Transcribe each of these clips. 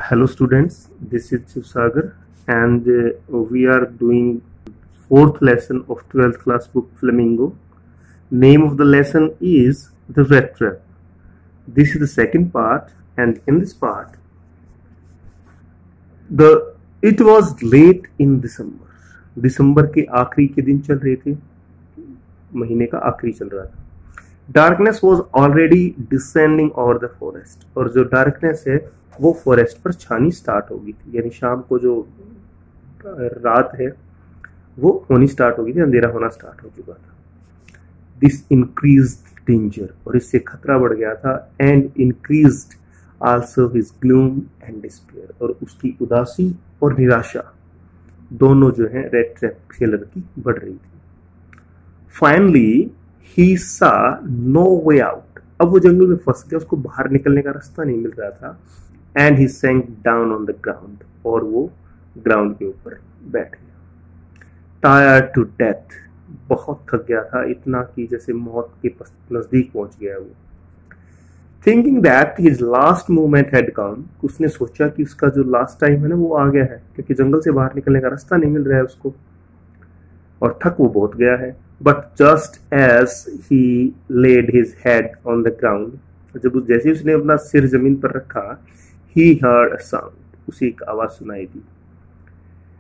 Hello students, this is Shiv Sagar and we are doing fourth lesson of 12th class book Flamingo. Name of the lesson is The Rat Trap. This is the second part, and in this part it was late in December. दिसंबर के आखिरी के दिन चल रहे थे, महीने का आखिरी चल रहा था. Darkness was already descending over the forest, और जो डार्कनेस है वो फॉरेस्ट पर छानी स्टार्ट हो गई थी. यानी शाम को जो रात है वो होनी स्टार्ट हो गई थी, अंधेरा होना स्टार्ट हो चुका था. दिस इंक्रीज्ड डेंजर, और इससे खतरा बढ़ गया था. And increased also his gloom and despair, और उसकी उदासी और निराशा दोनों जो है रेड ट्रैप किलर की बढ़ रही थी. फाइनली ही सा नो वे आउट. अब वो जंगल में फंस गया, उसको बाहर निकलने का रास्ता नहीं मिल रहा था. And he sank down on the ground, और वो ग्राउंड के ऊपर बैठ गया. टायर्ड टू डेथ, बहुत थक गया था, इतना कि जैसे मौत के नजदीक पहुंच गया वो. Thinking that his last moment had come, उसने सोचा कि उसका जो लास्ट टाइम है ना वो आ गया है, क्योंकि जंगल से बाहर निकलने का रास्ता नहीं मिल रहा है उसको, और थक वो बहुत गया है. But just as he laid his head on the ground, जब जैसे उसने अपना सिर जमीन पर रखा, ही हर्ड अ साउंड, उसे एक आवाज सुनाई दी.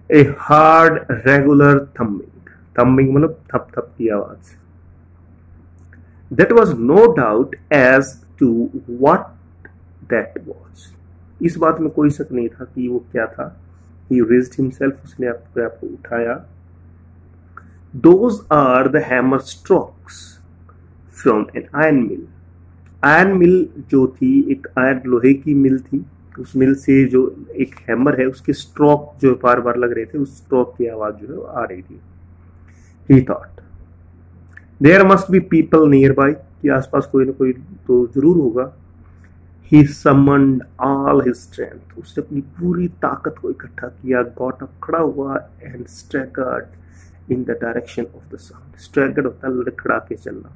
A hard regular thumping, thumping मतलब थप थप की आवाज. That was no doubt as to what that was, इस बात में कोई शक नहीं था कि वो क्या था. ही रेज्ड हिमसेल्फ, उसने अपने आप को उठाया. Those are the hammer strokes from an iron mill. Iron mill जो थी, एक आयरन लोहे की मिल थी, उस मिल से जो एक हैमर है उसके स्ट्रोक जो बार बार लग रहे थे, उस स्ट्रोक की आवाज जो है वो आ रही थी. He thought there must be people nearby, कि आसपास कोई ना कोई तो जरूर होगा. He summoned all his strength, उसने अपनी पूरी ताकत को इकट्ठा किया. Got up, खड़ा हुआ, and staggered in the direction of the sound. Staggered होता है लड़खड़ा के चलना.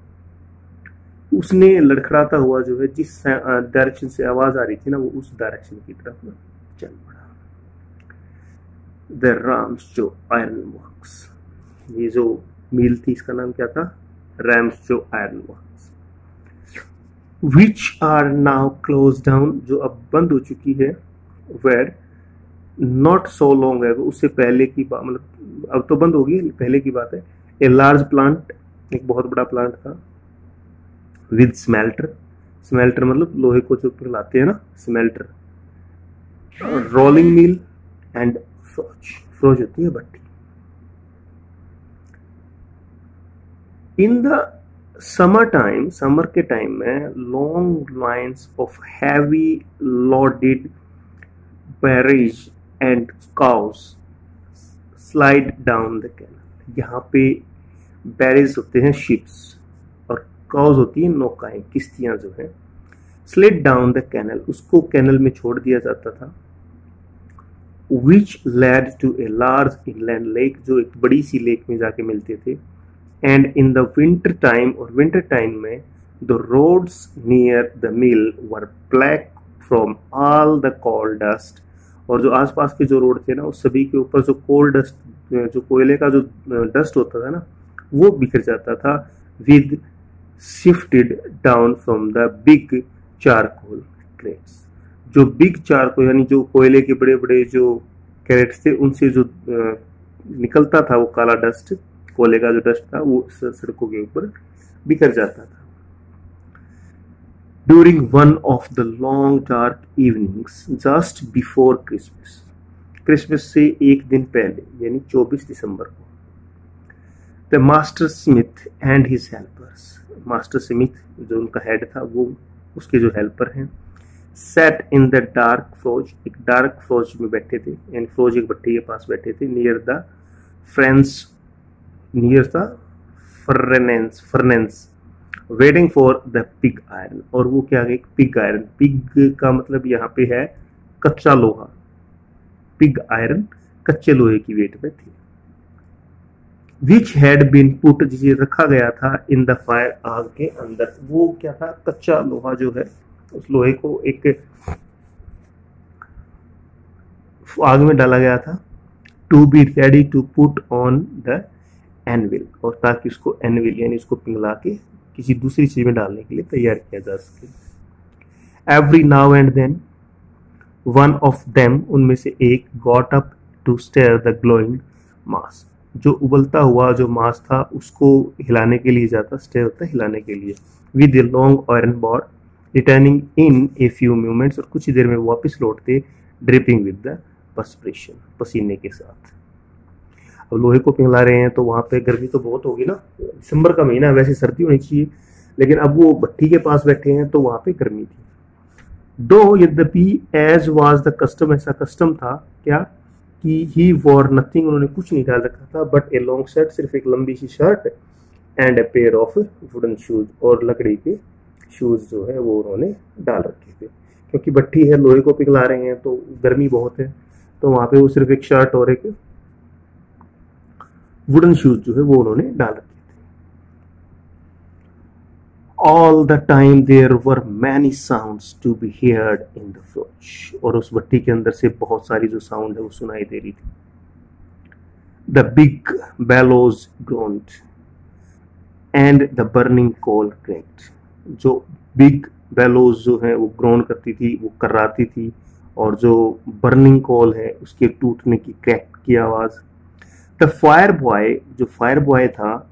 उसने लड़खड़ाता हुआ जो है जिस डायरेक्शन से आवाज आ रही थी ना, वो उस डायरेक्शन की तरफ चल पड़ा. The Ramsjo Iron Works, ये जो मिल थी इसका नाम क्या था? Ramsjo Iron Works, which are now closed down, जो अब बंद हो चुकी है. Where नॉट सो लॉन्ग है, उससे पहले की बात, मतलब अब तो बंद होगी, पहले की बात है. ए लार्ज प्लांट, एक बहुत बड़ा प्लांट था. विद स्मेल्टर, स्मेल्टर मतलब लोहे को जो पिघलाते हैं ना, smelter. Rolling mill and forge, forge होती है भट्टी. In the summer time, summer के टाइम में long lines of heavy loaded barges and cows slide down the canal. यहाँ पे बैरेज होते हैं शिप्स, और काउस होती है नौकाएं, किश्तियां जो है. स्लाइड डाउन द कैनल, उसको कैनल में छोड़ दिया जाता था. Which led to a large inland lake, जो एक बड़ी सी लेक में जाके मिलते थे. And in the winter time, और विंटर टाइम में the roads near the mill were black from all the coal dust, और जो आसपास के जो रोड थे ना, उस सभी के ऊपर जो कोल डस्ट, जो कोयले का जो डस्ट होता था ना, वो बिखर जाता था. With shifted down from the big charcoal crates, जो बिग चारकोल यानी जो कोयले के बड़े बड़े जो कैरेट्स थे, उनसे जो निकलता था वो काला डस्ट, कोयले का जो डस्ट था, वो सड़कों के ऊपर बिखर जाता था. During one of the long dark evenings just before Christmas, Christmas से एक दिन पहले यानी 24 दिसंबर को, the master smith and his helpers, master Smith जो उनका हेड था, वो उसके जो हेल्पर हैं, sat in the dark forge, एक डार्क फॉर्ज में बैठे थे, यानी फॉर्ज एक भट्टी के पास बैठे थे. Near the furnace waiting for the pig iron, और वो क्या है? Pig iron. पिग का मतलब यहाँ पे है कच्चा लोहा. पिग आयरन कच्चे लोहे की वेट में थी. विच हैड बीन पुट, जिसे रखा गया था, इन द फायर, आग के अंदर. वो क्या था? कच्चा लोहा जो है, उस लोहे को एक आग में डाला गया था, to be ready to put on the anvil, और ताकि उसको एनविल यानी उसको पिघला के किसी दूसरी चीज में डालने के लिए तैयार किया जा सके। Every now and then one of them, उनमें से एक, got up to stir the glowing mass, जो उबलता हुआ जो मास था उसको हिलाने के लिए जाता, स्टेयर होता है हिलाने के लिए, with a long iron board, returning in a few moments, और कुछ ही देर में वापस लौटते, ड्रिपिंग विद द पर्सपिरेशन, पसीने के साथ। अब लोहे को पिघला रहे हैं तो वहां पे गर्मी तो बहुत होगी ना, दिसंबर का महीना, वैसे सर्दी होनी चाहिए, लेकिन अब वो भट्टी के पास बैठे हैं तो वहां पे गर्मी थी। दो यद्यपि एज वाज द कस्टम, ऐसा कस्टम था क्या कि ही वॉर नथिंग, उन्होंने कुछ नहीं डाल रखा था, बट ए लॉन्ग शर्ट, सिर्फ एक लंबी सी shirt, and a pair of wooden shoes, और लकड़ी के शूज जो है वो उन्होंने डाल रखे थे, क्योंकि भट्टी है, लोहे को पिघला रहे हैं तो गर्मी बहुत है, तो वहां पे वो सिर्फ एक शर्ट और एक वुडन शूज जो है वो उन्होंने डाल रखे थे। All the time there were many sounds to be heard in the forge, और उस भट्टी के अंदर से बहुत सारी जो साउंड है वो सुनाई दे रही थी। The big bellows groaned and the burning coal cracked, जो बिग बेलोज जो है वो ग्रोन करती थी, वो कर्राती थी, और जो बर्निंग कोल है उसके टूटने की, क्रैक की आवाज। द फायर बॉय, जो फायर बॉय था,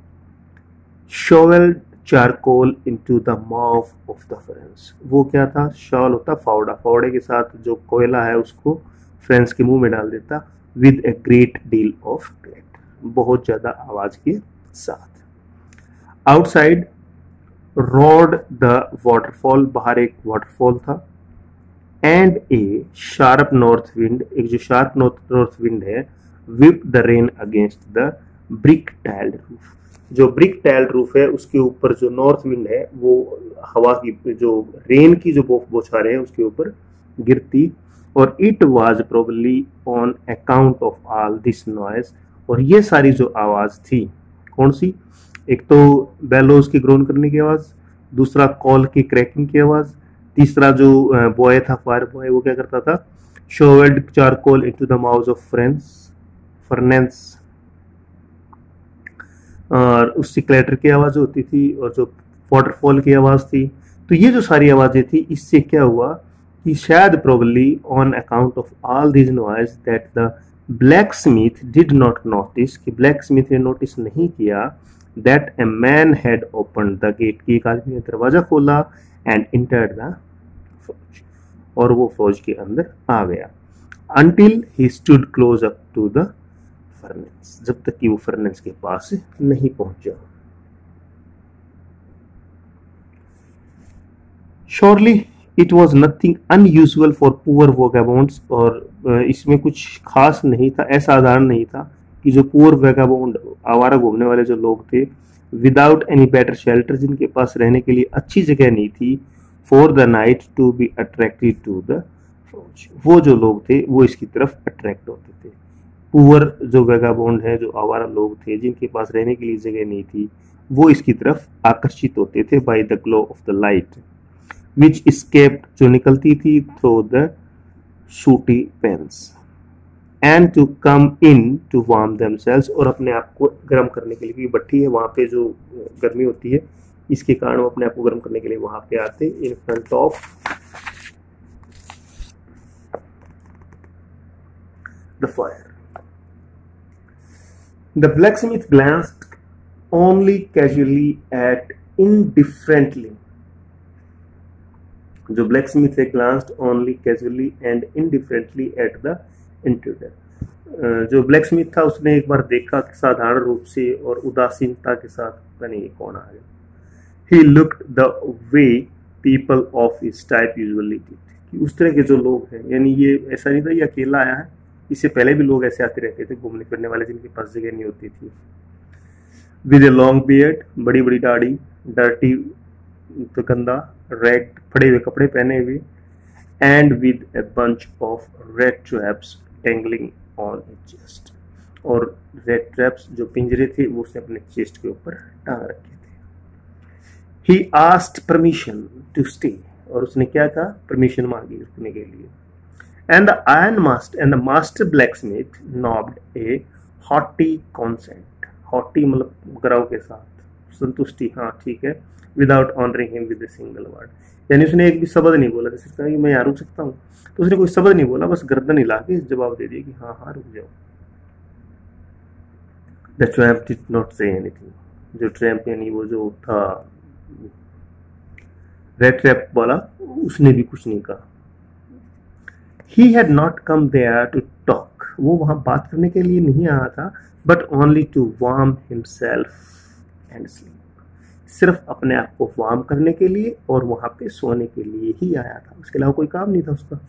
shovelled charcoal into the mouth of the furnace, वो क्या था, शॉल होता फावड़ा, फावड़े के साथ जो कोयला है उसको फ्रेंड्स के मुंह में डाल देता, with a great deal of crate, बहुत ज्यादा आवाज के साथ। आउटसाइड रोड द वाटरफॉल, बाहर एक वाटरफॉल था, and A sharp north wind, एक जो शार्प नॉर्थ विंड है, whip the rain against the brick tiled roof, जो ब्रिक टाइल्ड रूफ है उसके ऊपर जो नॉर्थ विंड है वो हवा की, जो रेन की जो बौछारें हैं उसके ऊपर गिरती, और it was probably on account of all this noise, और ये सारी जो आवाज थी, कौन सी, एक तो बेलोज की ग्रोन करने की आवाज, दूसरा कॉल की क्रैकिंग की आवाज, तीसरा जो बॉय था, फायर बॉय, वो क्या करता था, shovelled charcoal into the mouth of furnace, और उससे क्लैटर की आवाज होती थी, और जो वाटरफॉल की आवाज थी। तो ये जो सारी आवाजें थी, इससे क्या हुआ कि शायद probably on account of all this noise that the blacksmith did not notice, कि ब्लैक स्मिथ ने नोटिस नहीं किया, that a man had open the gate, की एक आदमी ने दरवाजा खोला, एंड इंटर्ड द फौज, और वो फौज के अंदर आ गया, until he stood close up to the furnace, जब तक कि वो फर्नेस के पास नहीं पहुंचा। Surely it was nothing unusual for poor vagabonds, और इसमें कुछ खास नहीं था, असाधारण नहीं था कि जो पुअर वैगाबॉन्ड, आवारा घूमने वाले जो लोग थे, विदाउट एनी बेटर शेल्टर, जिनके पास रहने के लिए अच्छी जगह नहीं थी, for the night to be attracted to the forge, वो जो लोग थे वो इसकी तरफ अट्रैक्ट होते थे। पुअर जो वैगाबॉन्ड है, जो आवारा लोग थे जिनके पास रहने के लिए जगह नहीं थी, वो इसकी तरफ आकर्षित होते थे, by the glow of the light which escaped, जो निकलती थी through the sooty panes, and to come in to warm themselves, और अपने आप को गर्म करने के लिए, क्योंकि भट्टी है वहां पे जो गर्मी होती है इसके कारण वो अपने आप को गर्म करने के लिए वहां पे आते, in front of the fire. The blacksmith glanced only casually at indifferently, जो blacksmith है glanced only casually and indifferently at the intruder, जो blacksmith था उसने एक बार देखा साधारण रूप से और उदासीनता के साथ, पता नहीं कौन आ गया। He looked the way people of his type usually did, कि उस तरह के जो लोग हैं, यानी ये ऐसा नहीं था ये अकेला आया है, इससे पहले भी लोग ऐसे आते रहते थे घूमने फिरने वाले जिनके पास जगह नहीं होती थी। विद ए लॉन्ग बियर्ड, बड़ी बड़ी दाढ़ी, डर्टी तो गंदा, रैग फड़े हुए कपड़े पहने हुए, and with a bunch of red traps tangling on his chest, और रेड ट्रैप्स जो पिंजरे थे वो उसने अपने चेस्ट के ऊपर टांग रखे थे। He asked permission to stay, और उसने क्या था, परमिशन मांगी रुकने के लिए। And the master blacksmith nodded a haughty consent. Haughty मतलब गराव के साथ संतुष्टि, हाँ ठीक है, without honoring him with a single word. यानी उसने एक भी शब्द नहीं बोला, जैसे कहा कि मैं यहाँ रुक सकता हूँ, तो उसने कोई शब्द नहीं बोला, बस गर्दन हिला के जवाब दे दिया कि हाँ हाँ रुक जाओ. The tramp did not say anything. जो ट्रैम्प यानी वो जो था रेड ट्रैप वाला, उसने भी कुछ नहीं कहा. He had not come there to talk. वो वहां बात करने के लिए नहीं आया था, but only to warm himself and sleep. सिर्फ अपने आप को वार्म करने के लिए और वहां पे सोने के लिए ही आया था, उसके अलावा कोई काम नहीं था उसका.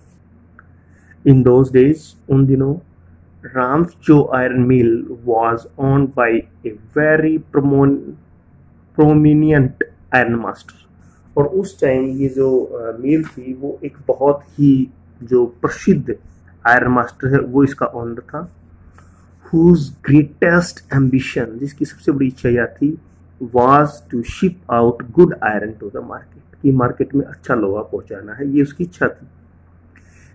In those days, उन दिनों, Ramjo Iron Mill was owned by a very prominent iron master. और उस टाइम ये जो मिल थी वो एक बहुत ही जो प्रसिद्ध आयरन मास्टर है वो इसका ओनर था. whose greatest ambition, जिसकी सबसे बड़ी इच्छा यह थी, was to ship out good iron to the market, कि मार्केट में अच्छा लोहा पहुंचाना है, ये उसकी इच्छा थी.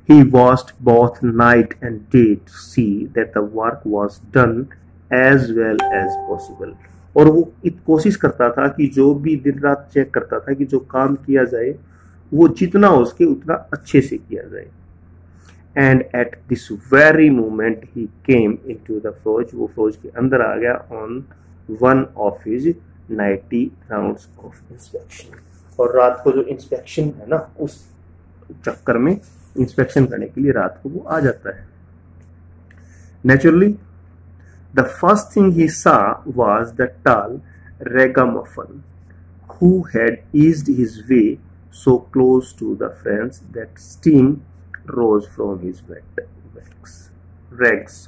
He watched both night and day to see that the work was done as well as possible. और वो कोशिश करता था कि जो भी दिन रात चेक करता था कि जो काम किया जाए वो जितना हो सके उतना अच्छे से किया जाए. And at this very moment he came into the forge, वो फौज के अंदर आ गया on one of his nightly rounds of inspection. और रात को जो इंस्पेक्शन है ना, उस चक्कर में इंस्पेक्शन करने के लिए रात को वो आ जाता है. Naturally, the first thing he saw was the tall ragamuffin who had eased his way so close to the fence that steam rose from his rags.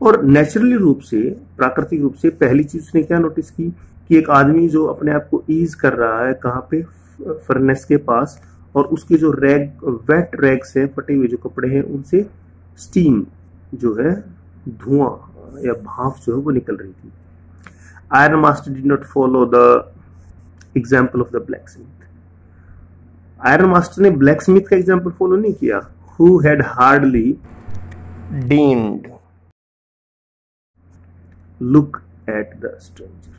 और नेचुरली रूप से, प्राकृतिक रूप से पहली चीज उसने क्या नोटिस की कि एक आदमी जो अपने आप को ईज कर रहा है, कहाँ पे, फर्नेस के पास, और उसके जो वेट रैग्स है, फटे हुए जो कपड़े हैं, उनसे स्टीम जो है, धुआं या भाप जो है वो निकल रही थी. Iron master did not follow the example of the blacksmith. Iron master ने ब्लैकस्मिथ का एग्जाम्पल फॉलो नहीं किया. Who had hardly deigned look at the stranger,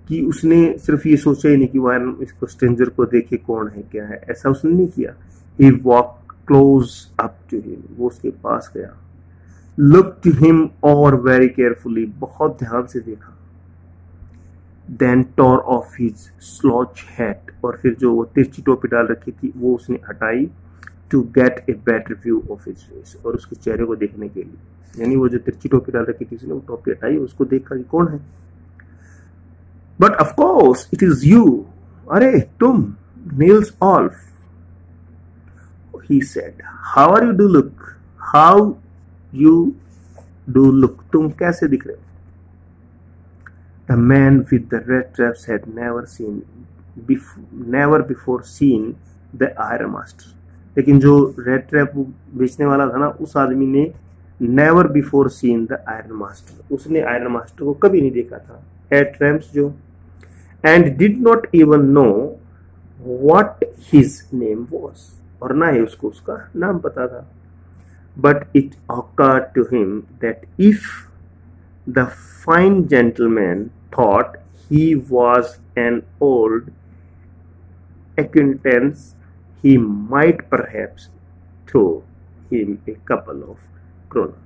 कि उसने सिर्फ ये सोचा ही नहीं कि वो इसको स्ट्रेंजर को देखे कौन है क्या है, ऐसा उसने नहीं किया. He walk close up to him, वो उसके पास गया. लुक टू हिम और वेरी केयरफुली, बहुत ध्यान से देखा. Then tore off his slouch hat, और फिर जो वो तिरछी टोपी डाल रखी थी वो उसने हटाई. To get a better view of his face, और उसके चेहरे को देखने के लिए, यानी वो जो तिरछी टोपी डाल रखी थी उसने वो टोपी हटाई, उसको देखा कि कौन है. But of course it is you, अरे तुम, Niels ऑल्फ. He said, how are you do look? How you do look? तुम कैसे दिख रहे हो? The man with the red traps had never before seen the iron master. लेकिन जो red trap बेचने वाला था ना, उस आदमी ने never before seen the iron master. उसने आयरन मास्टर को कभी नहीं देखा था. Had tramps जो, and did not even know what his name was. और ना ही उसको उसका नाम पता था. But it occurred to him that if the fine gentleman thought he was an old acquaintance, he might perhaps throw him a couple of kroner.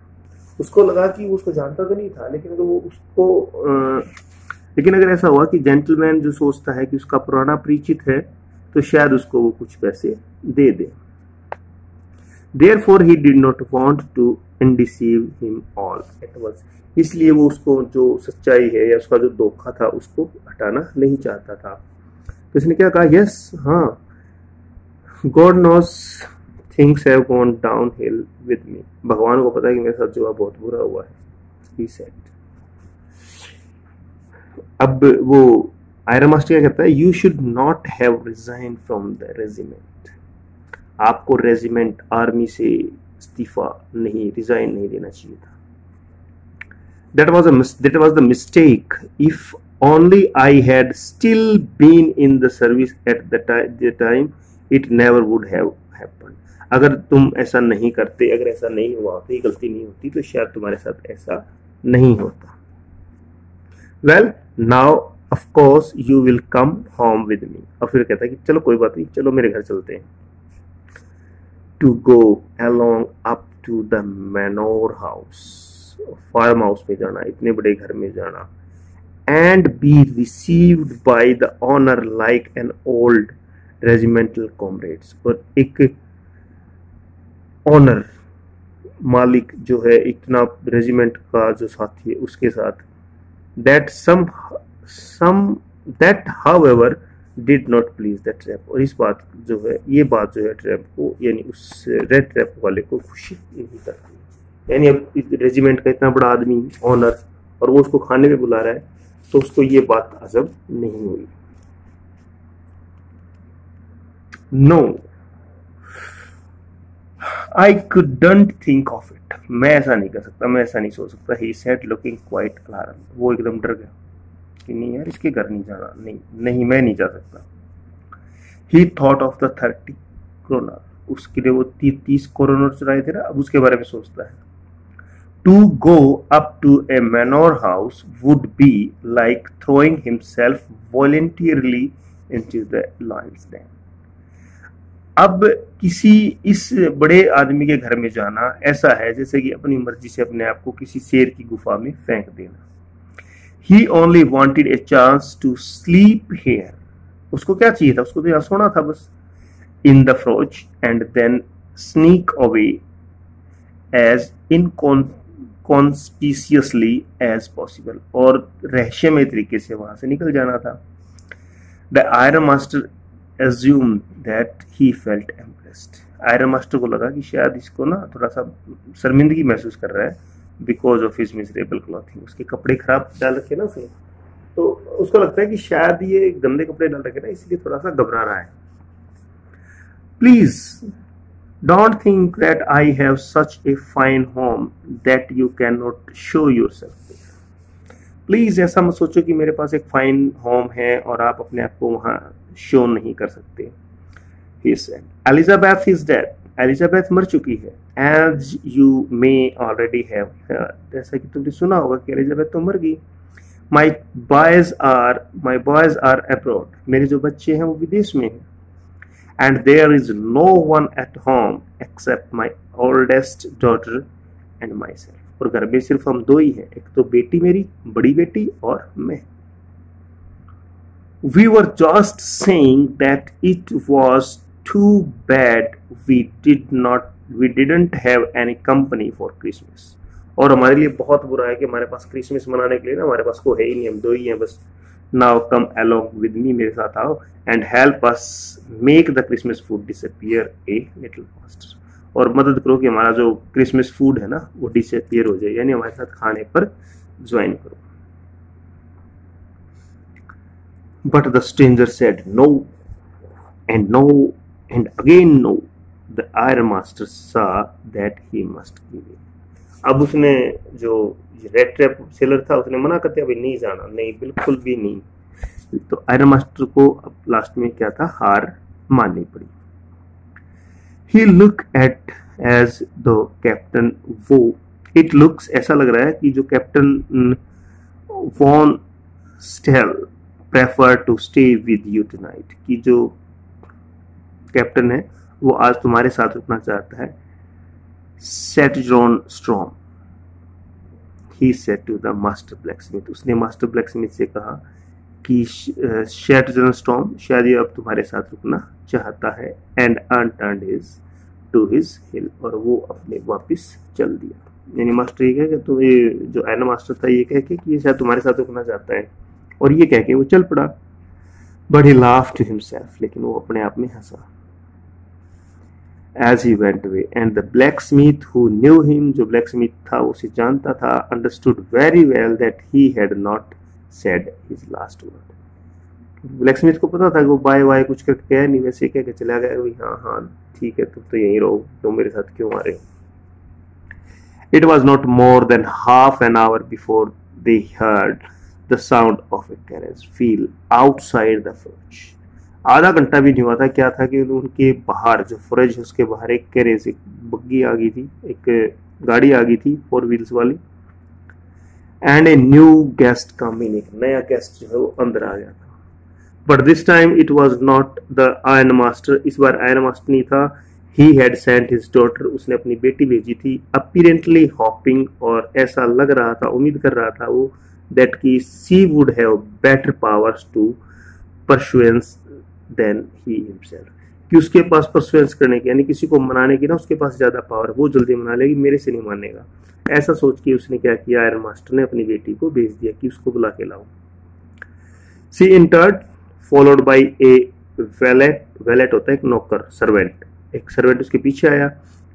उसको लगा कि वो उसको जानता तो नहीं था, लेकिन अगर वो उसको लेकिन अगर ऐसा हुआ कि जेंटलमैन जो सोचता है कि उसका पुराना परिचित है, तो शायद उसको वो कुछ पैसे दे दे. Therefore he did not want to undeceive him all at once. इसलिए वो उसको जो सच्चाई है या उसका जो धोखा था उसको हटाना नहीं चाहता था. तो इसने क्या कहा, यस, हाँ, God knows things have gone downhill with me. भगवान को पता है कि मेरे साथ जो बहुत बुरा हुआ है. He said. अब वो आयरन मास्टर क्या कहता है, you should not have resign from the regiment. आपको रेजिमेंट, आर्मी से इस्तीफा नहीं, रिजाइन नहीं देना चाहिए था. that was the mistake. If only I had still been in the service at the time it never would have happened. अगर तुम ऐसा नहीं करते, अगर ऐसा नहीं हुआ होता, ये गलती नहीं होती, तो शायद तुम्हारे साथ ऐसा नहीं होता। Well now of course you will come home with me. और फिर कहता है कि चलो कोई बात नहीं, चलो मेरे घर चलते हैं। To go along up to the manor house, farm house में जाना, इतने बड़े घर में जाना। And be received by the owner like an old regimental comrades. और एक ऑनर, मालिक जो है, इतना रेजिमेंट का जो साथी है उसके साथ। that however did not please the trap। और इस बात जो है, ये बात जो है ट्रैप को, यानी उस रेड ट्रैप वाले को खुशी नहीं करती। यानी अब इस रेजिमेंट का इतना बड़ा आदमी ऑनर, और वो उसको खाने पे बुला रहा है, तो उसको ये बात अजब नहीं हुई। No I couldn't think of it। मैं ऐसा नहीं कर सकता, मैं ऐसा नहीं सोच सकता। He said looking quite alarmed। वो एकदम डर गया कि नहीं यार, इसके घर नहीं जाना, नहीं मैं नहीं जा सकता। He thought of the 30 kroner। उसके लिए वो 30 करोनर चुराए थे ना, अब उसके बारे में सोचता है। To go up to a manor house would be like throwing himself voluntarily into the lion's den। अब किसी इस बड़े आदमी के घर में जाना ऐसा है जैसे कि अपनी मर्जी से अपने आप को किसी शेर की गुफा में फेंक देना। He only wanted a chance to sleep here। उसको क्या चाहिए था? उसको तो यहाँ सोना था बस। In the froge and then sneak away as inconspicuously as possible। और रहस्यमय तरीके से वहां से निकल जाना था। The Iron Master assumed that he felt embarrassed। Iron master को लगा कि शायद इसको ना थोड़ा सा शर्मिंदगी महसूस कर रहा है, because of his miserable clothing. उसके कपड़े खराब डाल रखे ना उसने, तो उसको लगता है कि शायद ये गंदे कपड़े डाल रखे ना, इसलिए थोड़ा सा घबरा रहा है। Please don't think that I have such a fine home that you can not show yourself. Please ऐसा मत सोचो कि मेरे पास एक फाइन होम है और आप अपने आप को वहां शो नहीं कर सकते। He said, Elizabeth is dead। Elizabeth मर चुकी है। As you may already have heard। जैसा कि तुमने सुना होगा कि एलिजाबेथ तो मर गई। My boys are abroad। मेरे जो बच्चे हैं वो विदेश में हैं। And there is no one at home except my oldest daughter and myself। और घर में सिर्फ हम दो ही हैं, एक तो बेटी मेरी, बड़ी बेटी, और मैं। We were just saying that it was too bad we didn't have any company for Christmas। और हमारे लिए बहुत बुरा है कि हमारे पास क्रिसमस मनाने के लिए ना हमारे पास कोई है ही नहीं, हम दो ही हैं बस। Now come along with me, मेरे साथ आओ, and help us make the Christmas food disappear a little faster। और मदद करो कि हमारा जो क्रिसमस फूड है ना वो डिसअपियर हो जाए, यानी हमारे साथ खाने पर ज्वाइन करो। But the stranger said no and again no। The Iron Master saw that he must give in। अब उसने जो रेड ट्रैप सेलर था उसने मना करते अभी नहीं जाना, नहीं बिल्कुल भी नहीं। तो आयरन मास्टर को अब लास्ट में क्या था, हार माननी पड़ी। He looked at as the captain वो it looks ऐसा लग रहा है कि जो captain Von Stell prefer to stay with you tonight। कि जो कैप्टन है वो आज तुम्हारे साथ रुकना चाहता है। Setron Storm he said to the master blacksmith। उसने मास्टर ब्लैकस्मिथ से कहा कि Setron Storm शायद ये अब तुम्हारे साथ रुकना चाहता है। And unturned his to his hill। और वो अपने वापिस चल दिया। यानी मास्टर ये कह कि तो ये जो आयरन मास्टर था ये कह के कि ये शायद तुम्हारे साथ रुकना चाहता है, और ये कह के वो चल पड़ा। But he laughed to himself। लेकिन वो अपने आप में हंसा। As he went away and the blacksmith who knew him, जो blacksmith था उसे जानता था, understood very well that he had not said his last word। blacksmith को पता था कि वो बाय बाय कुछ करके गया नहीं, वैसे कह के चला गया भाई हाँ हाँ ठीक है तुम तो यहीं रहो, तुम मेरे साथ क्यों आ रहे हो। It was not more than half an hour before they heard the sound of a carriage wheel outside the forge। आधा घंटा भी नहीं हुआ था, क्या था कि उनके बाहर जो फ्रिज है उसके बाहर एक कैरेज, एक बग्गी आ गई थी, एक गाड़ी आ गई थी 4 व्हील्स वाली, एंड ए न्यू गेस्ट कम इन, एक नया गेस्ट जो है वो अंदर आ गया था। But this time it was not the iron master, इस बार आयरन मास्टर नहीं था। He had sent his daughter, उसने अपनी बेटी भेजी थी, अपीरेंटली हॉपिंग, और ऐसा लग रहा था, उम्मीद कर रहा था वो, दैट की she would have better powers to persuade than he himself, कि उसके पास परसुएंस करने की, यानी किसी को मनाने की ना उसके पास ज्यादा पावर है, वो जल्दी मना लेगी, मेरे से नहीं मानेगा। ऐसा सोच के उसने क्या किया, आयरन मास्टर ने अपनी बेटी को भेज दिया कि उसको बुला के लाओ। C entered followed by a valet, valet होता है एक नौकर, सर्वेंट, एक सर्वेंट उसके पीछे आया,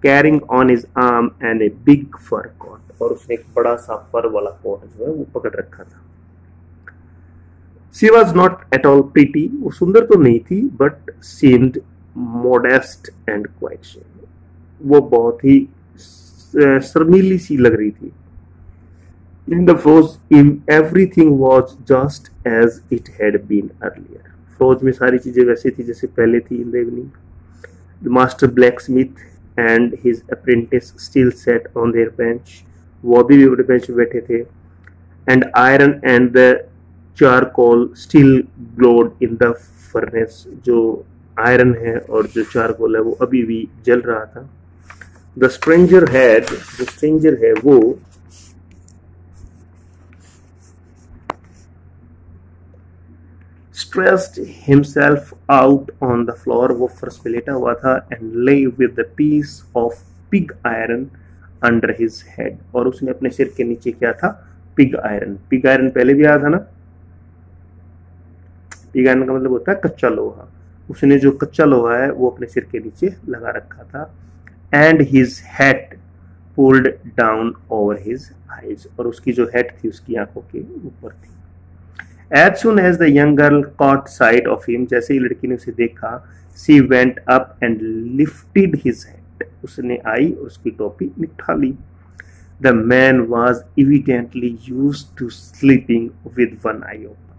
carrying on his arm and a big fur coat, और उसने एक बड़ा सा फर वाला कोट जो है वो पकड़ रखा था। She was not at all pretty, वो सुंदर तो नहीं थी, but seemed modest and quite shame, वो बहुत ही शर्मीली सी लग रही थी। In the froze, everything was just as it had been earlier. Froze में सारी चीजें वैसे थी जैसे पहले थी। In the evening, the master blacksmith and his apprentice still sat on their bench. वो भी अपने बेंच पे बैठे थे। And iron and the charcoal still glowed in the furnace. जो आयरन है और जो चारकोल है वो अभी भी जल रहा था। The stranger had, जो स्ट्रेंजर है वो stretched himself out on the floor, वो फर्श पे लेटा हुआ था, and lay with the piece of pig iron under his head, और उसने अपने सिर के नीचे क्या था, पिग आयरन। पिग आयरन पहले भी आया था ना, पिग आयरन का मतलब होता है कच्चा लोहा, उसने जो कच्चा लोहा है वो अपने सिर के नीचे लगा रखा था। and his hat pulled down over his eyes, और उसकी जो हेड थी उसकी आंखों के ऊपर थी। As soon as the young girl caught sight of him, जैसे ही लड़की ने उसे देखा, she went up and lifted his head, उसने आई और उसकी टोपी उठा ली। The man was evidently used to sleeping with one eye open,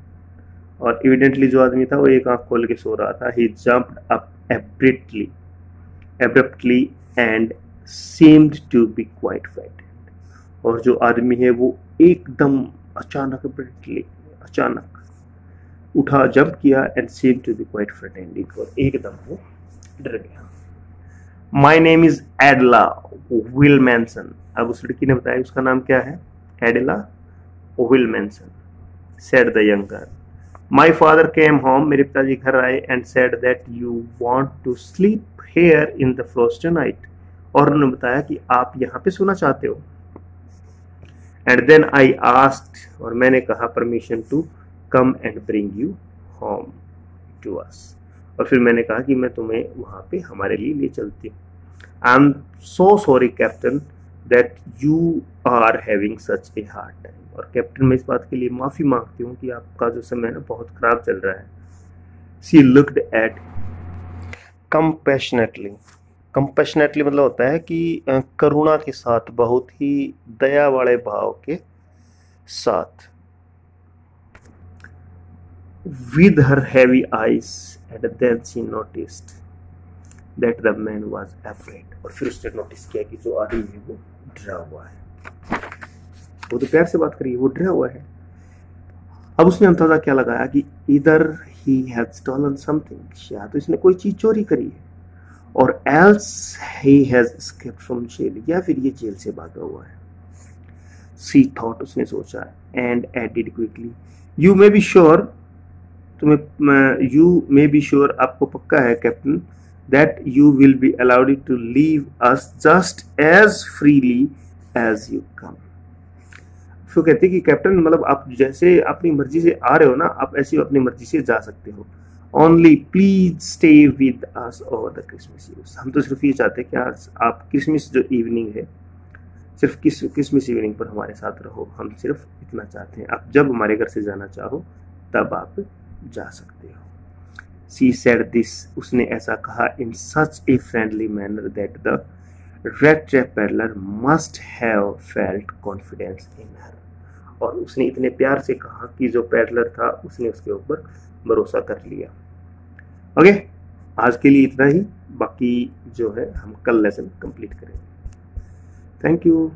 और evidently जो आदमी था वो एक आंख खोल के सो रहा था। He jumped up abruptly and seemed to be quite frightened, और जो आदमी है वो एकदम अचानक उठा, जंप किया, and seemed to be quite frightened, और एकदम वो डर गया। My name is Adela Wilmanson, अब उस लड़की ने बताया उसका नाम क्या है, Adela Wilmanson, said the young girl. My father came home, मेरे पिताजी घर आए, and said that you want to sleep here in the frost tonight, और उन्होंने बताया कि आप यहाँ पे सोना चाहते हो। And then I asked, और मैंने कहा, permission to come and bring you home to us, और फिर मैंने कहा कि मैं तुम्हें वहाँ पे हमारे लिए ले चलती हूँ। I'm so sorry captain that you are having such a hard time, और कैप्टन मैं इस बात के लिए माफ़ी मांगती हूँ कि आपका जो समय ना बहुत ख़राब चल रहा है। She looked at compassionately, compassionately मतलब होता है कि करुणा के साथ, बहुत ही दया वाले भाव के साथ। With her heavy eyes, and then she noticed that the man was afraid, और फिर उसने नोटिस किया कि जो आदमी है वो डरा हुआ है। वो तो प्यार से बात करी, वो डरा हुआ है। अब उसने अंदाजा क्या लगाया कि इधर he had stolen something, या तो इसने कोई चीज चोरी करी है, और else he has escaped from jail, या फिर ये जेल से भागा हुआ है। She thought, उसने सोचा, and added quickly, you may be sure, you may be sure, आपको पक्का है captain, that you will be allowed to leave us just as freely as you come। फिर कहते कि कैप्टन मतलब आप जैसे अपनी मर्जी से आ रहे हो ना, आप ऐसे अपनी मर्जी से जा सकते हो। Only please stay with us over the Christmas Eve, हम तो सिर्फ ये चाहते हैं कि आज आप क्रिसमस जो इवनिंग है, सिर्फ क्रिसमस इवनिंग पर हमारे साथ रहो, हम सिर्फ इतना चाहते हैं। आप जब हमारे घर से जाना चाहो तब आप जा सकते हो। She said this, उसने ऐसा कहा in such a friendly manner that the red trap peddler must have felt confidence in her, और उसने इतने प्यार से कहा कि जो पैडलर था उसने उसके ऊपर भरोसा कर लिया। ओके, आज के लिए इतना ही, बाकी जो है हम कल लेसन कंप्लीट करेंगे। Thank you.